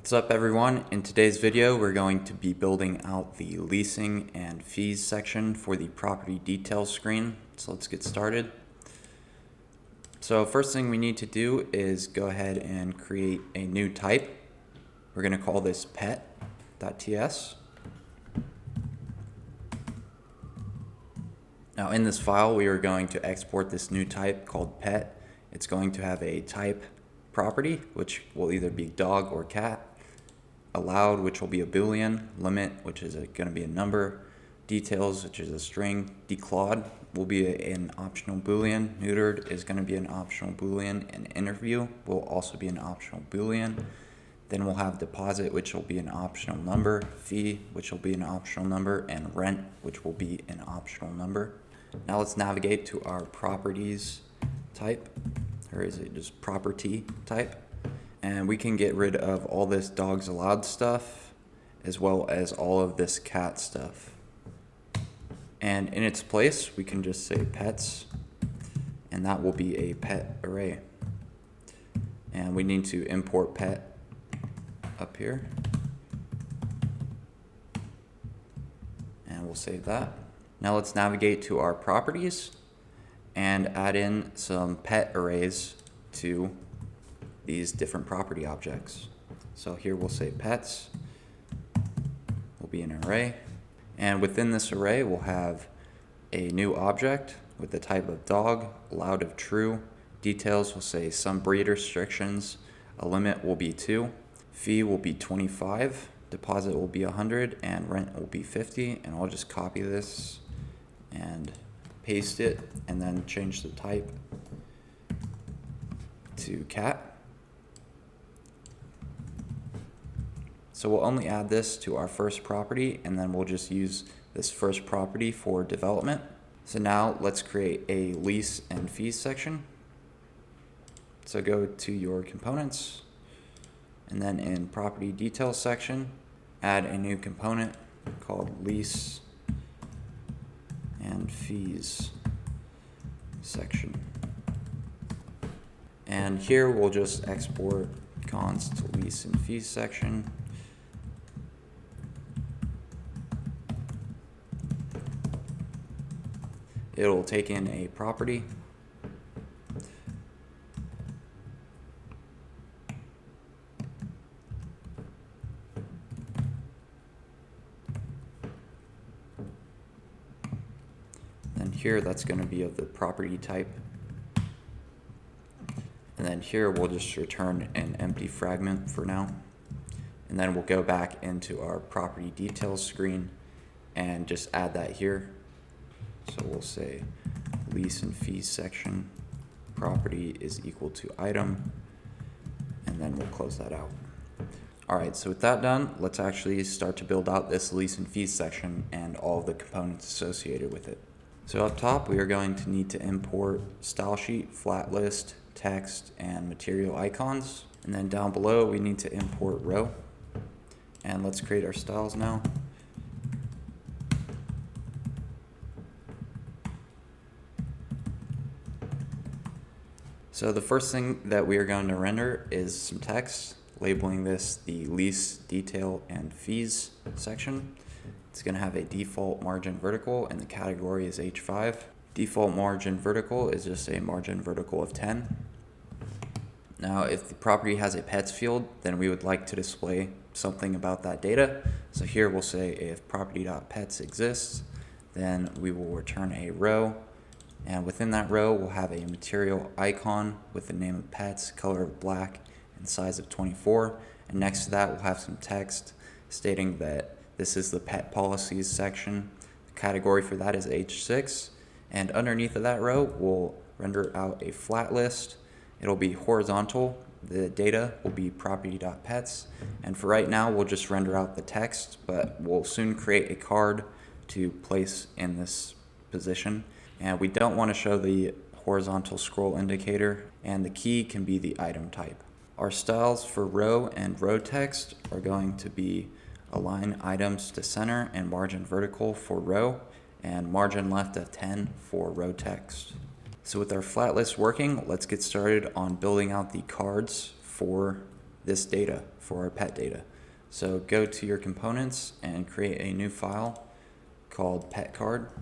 What's up everyone? In today's video we're going to be building out the leasing and fees section for the property details screen. So let's get started. So first thing we need to do is go ahead and create a new type. We're going to call this pet.ts. Now in this file we are going to export this new type called pet. It's going to have a type property, which will either be dog or cat, allowed, which will be a boolean, limit, which is going to be a number, details, which is a string, declawed will be an optional boolean, neutered is going to be an optional boolean, and interview will also be an optional boolean. Then we'll have deposit, which will be an optional number, fee, which will be an optional number, and rent, which will be an optional number. Now let's navigate to our properties type, or is it just property type? And we can get rid of all this dogs allowed stuff as well as all of this cat stuff. And in its place, we can just say pets, and that will be a pet array. And we need to import pet up here. And we'll save that. Now let's navigate to our properties and add in some pet arrays to these different property objects. So here we'll say pets will be an array, and within this array we'll have a new object with the type of dog, allowed of true, details will say some breed restrictions, a limit will be 2, fee will be 25, deposit will be 100, and rent will be 50. And I'll just copy this and paste it and then change the type to cat. So we'll only add this to our first property, and then we'll just use this first property for development. So now let's create a lease and fees section. So go to your components, and then in property details section, add a new component called lease and fees section. And here we'll just export const lease and fees section. It'll take in a property. Then here that's going to be of the property type. And then here we'll just return an empty fragment for now. And then we'll go back into our property details screen and just add that here. So we'll say lease and fees section, property is equal to item, and then we'll close that out. Alright, so with that done, let's actually start to build out this lease and fees section and all of the components associated with it. So up top, we are going to need to import style sheet, flat list, text, and material icons. And then down below, we need to import row. And let's create our styles now. So the first thing that we are going to render is some text, labeling this the lease, detail, and fees section. It's going to have a default margin vertical, and the category is H5. Default margin vertical is just a margin vertical of 10. Now if the property has a pets field, then we would like to display something about that data. So here we'll say if property.pets exists, then we will return a row. And within that row, we'll have a material icon with the name of pets, color of black, and size of 24. And next to that, we'll have some text stating that this is the pet policies section. The category for that is H6. And underneath of that row, we'll render out a flat list. It'll be horizontal. The data will be property.pets. And for right now, we'll just render out the text, but we'll soon create a card to place in this position. And we don't want to show the horizontal scroll indicator, and the key can be the item type. Our styles for row and row text are going to be align items to center and margin vertical for row, and margin left of 10 for row text. So with our flat list working, let's get started on building out the cards for this data for our pet data. So go to your components and create a new file called petcard.tsx,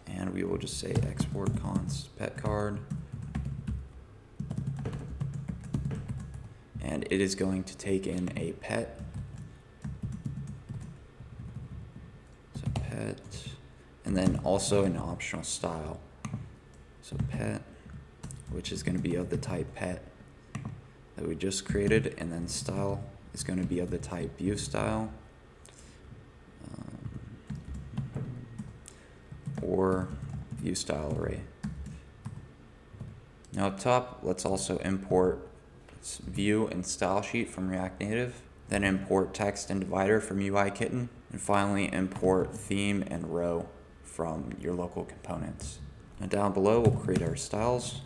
and we will just say export const petcard, and it is going to take in a pet. So pet, and then also an optional style. So pet, which is going to be of the type pet that we just created, and then style is going to be of the type view style, or view style array. Now up top, let's also import view and style sheet from React Native, then import text and divider from UI Kitten, and finally import theme and row from your local components. Now down below, we'll create our styles.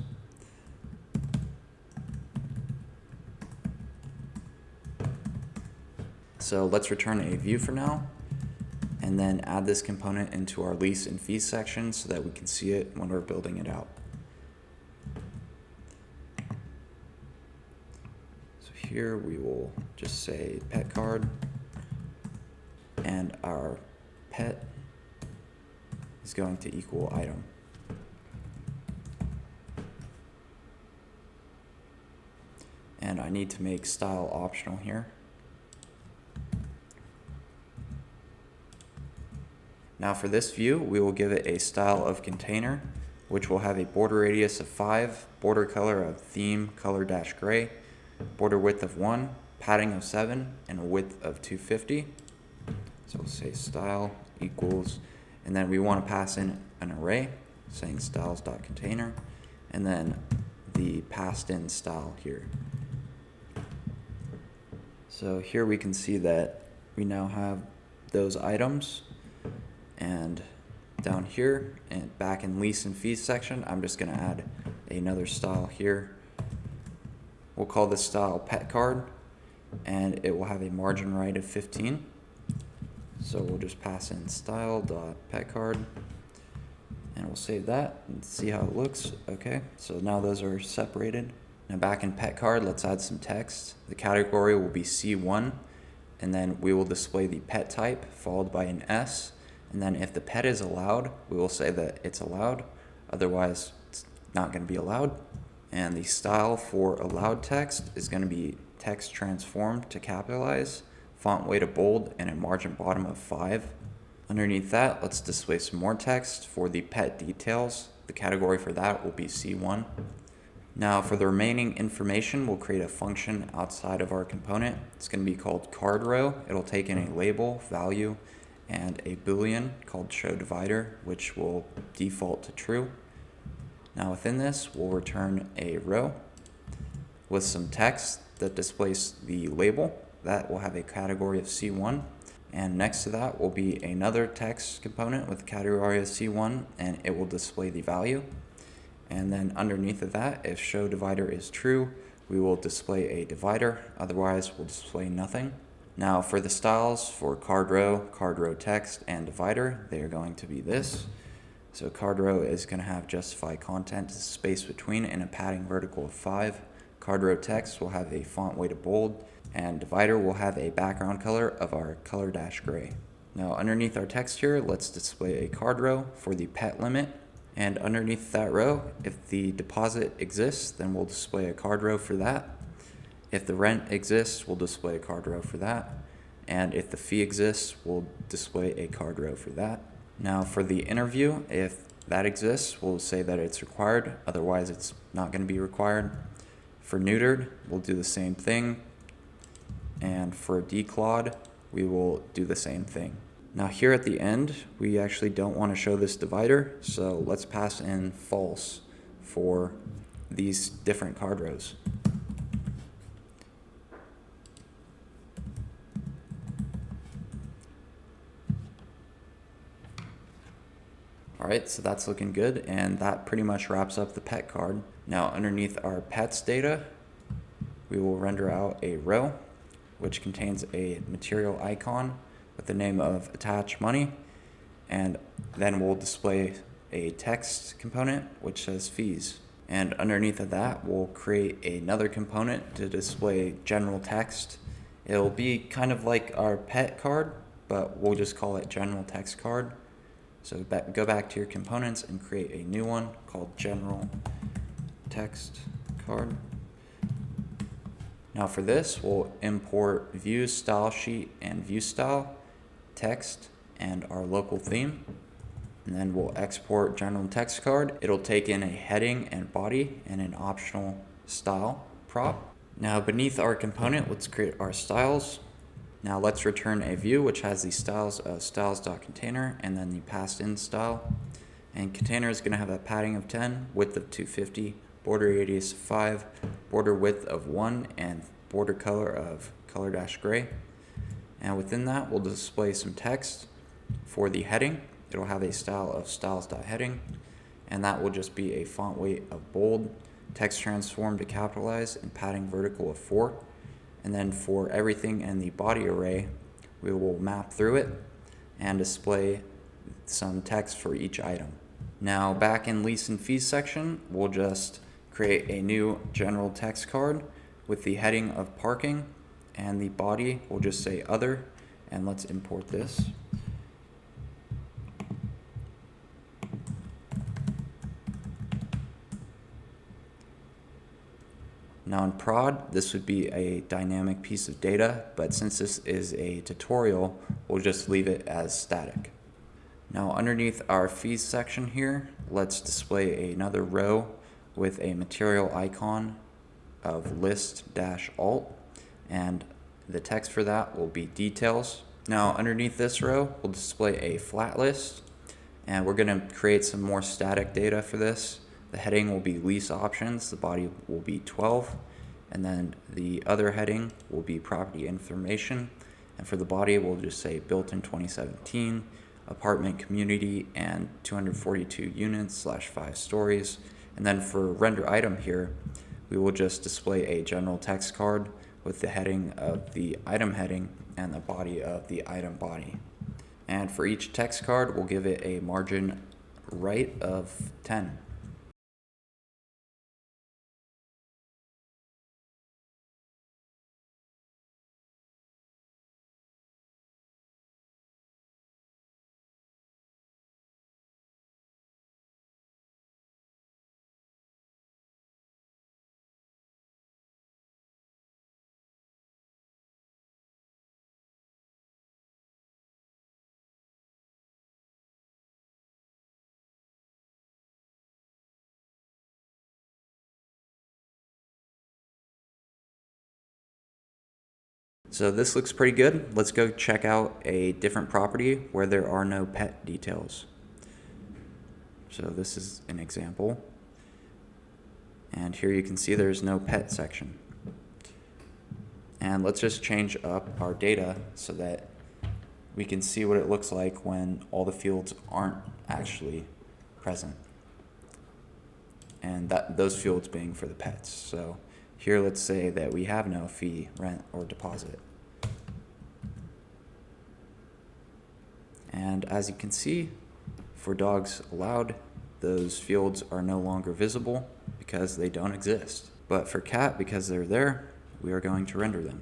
So let's return a view for now, and then add this component into our lease and fees section so that we can see it when we're building it out. So here we will just say pet card, and our pet is going to equal item. And I need to make style optional here. Now for this view, we will give it a style of container, which will have a border radius of 5, border color of theme color-gray, border width of 1, padding of 7, and a width of 250. So we'll say style equals, and then we want to pass in an array, saying styles.container, and then the passed in style here. So here we can see that we now have those items. And down here and back in lease and fees section, I'm just going to add another style here. We'll call this style pet card, and it will have a margin right of 15. So we'll just pass in style.petcard, and we'll save that and see how it looks. Okay, so now those are separated. Now back in pet card, let's add some text. The category will be C1, and then we will display the pet type followed by an S. And then if the pet is allowed, we will say that it's allowed. Otherwise, it's not going to be allowed. And the style for allowed text is going to be text transformed to capitalize, font weight of bold, and a margin bottom of 5. Underneath that, let's display some more text for the pet details. The category for that will be C1. Now for the remaining information, we'll create a function outside of our component. It's going to be called card row. It'll take in a label, value, and a boolean called show divider, which will default to true. Now within this, we'll return a row with some text that displays the label. That will have a category of C1. And next to that will be another text component with a category of C1, and it will display the value. And then underneath of that, if show divider is true, we will display a divider. Otherwise, we'll display nothing. Now for the styles for card row text, and divider, they are going to be this. So card row is going to have justify content, space between, and a padding vertical of 5. Card row text will have a font weight of bold, and divider will have a background color of our color-gray. Now underneath our text here, let's display a card row for the pet limit. And underneath that row, if the deposit exists, then we'll display a card row for that. If the rent exists, we'll display a card row for that. And if the fee exists, we'll display a card row for that. Now for the interview, if that exists, we'll say that it's required. Otherwise, it's not going to be required. For neutered, we'll do the same thing. And for declawed, we will do the same thing. Now here at the end, we actually don't want to show this divider, so let's pass in false for these different card rows. Alright, so that's looking good, and that pretty much wraps up the pet card. Now underneath our pets data, we will render out a row which contains a material icon with the name of attach money, and then we'll display a text component which says fees. And underneath of that, we'll create another component to display general text. It'll be kind of like our pet card, but we'll just call it general text card. So go back to your components and create a new one called general text card. Now for this, we'll import view style sheet and view style, text, and our local theme. And then we'll export general text card. It'll take in a heading and body and an optional style prop. Now beneath our component, let's create our styles. Now let's return a view which has the styles of styles.container and then the passed in style. And container is going to have a padding of 10, width of 250, border radius of 5, border width of 1, and border color of color-gray. And within that, we'll display some text. For the heading, it'll have a style of styles.heading, and that will just be a font weight of bold, text transform to capitalize, and padding vertical of 4. And then for everything in the body array, we will map through it and display some text for each item. Now back in lease and fees section, we'll just create a new general text card with the heading of parking, and the body will just say other, and let's import this. Now in prod, this would be a dynamic piece of data, but since this is a tutorial, we'll just leave it as static. Now underneath our fees section here, let's display another row with a material icon of list-alt, and the text for that will be details. Now underneath this row, we'll display a flat list, and we're going to create some more static data for this. The heading will be lease options, the body will be 12, and then the other heading will be property information, and for the body we'll just say built in 2017, apartment community, and 242 units / 5 stories. And then for render item here, we will just display a general text card with the heading of the item heading and the body of the item body. And for each text card, we'll give it a margin right of 10. So this looks pretty good. Let's go check out a different property where there are no pet details. So this is an example. And here you can see there's no pet section. And let's just change up our data so that we can see what it looks like when all the fields aren't actually present. And those fields being for the pets. So here, let's say that we have no fee, rent, or deposit. And as you can see, for dogs allowed, those fields are no longer visible because they don't exist. But for cat, because they're there, we are going to render them.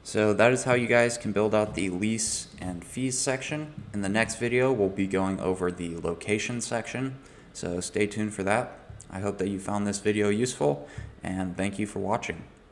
So that is how you guys can build out the lease and fees section. In the next video, we'll be going over the location section. So stay tuned for that. I hope that you found this video useful, and thank you for watching.